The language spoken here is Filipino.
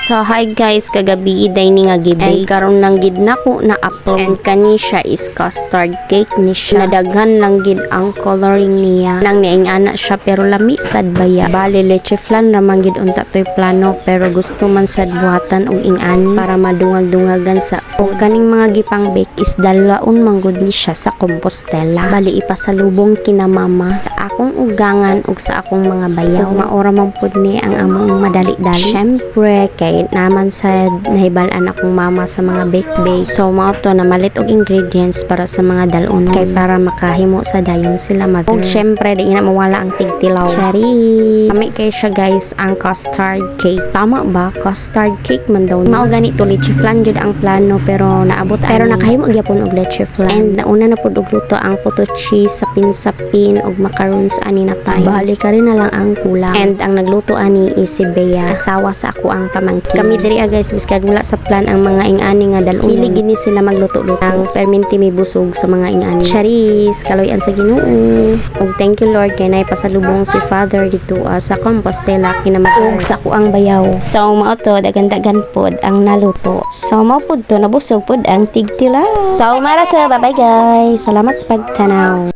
So hi guys, kagabi dining nga gibay karon lang gid nako na upload and kani siya is custard cake ni siya. Nadaghan lang gid ang coloring niya. Nang niingana siya pero lami sad baya. Bali leche flan ra man gid unta toy plano pero gusto man sad buhatan og ingani para madungag-dungagan sa og kaning mga gipang bake is dalaon manggod ni siya sa Compostela. Bali ipasalubong kina mama sa akong ugangan ug sa akong mga bayaw. Maora man pud ni ang among madali-dali. Syempre kay naman sa nahibalan akong mama sa mga bake. So mao to na malit og ingredients para sa mga dalon kay para makahimo sa dayon sila mother. Og syempre di na mawala ang tigtilaw. Chari. Kami kay siya guys ang custard cake. Tama ba? Custard cake man daw. Mao ganito leche flan jud ang plano pero naabot pero nakahimo gyapon og leche flan. And nauna na pud og luto ang puto cheese sapin og macarons ani na tayo. Bali ka rin na lang ang kulang. And ang nagluto ani is si Bea, asawa sa ako ang pamangkin. Kami diri guys biskag wala sa plan ang mga ingani nga dalon. Pili gini sila magluto-luto. Ang perminti may busog sa mga ingani. Charis, kaloyan sa Ginoo. Og thank you Lord kay nay pasalubong si Father dito sa Compostela kinamatuog sa ako ang bayaw. So mao to dagan-dagan pod ang naluto. So mao pod to nabusog pod ang tigtila. So mara to, bye bye guys. Salamat sa pagtanaw.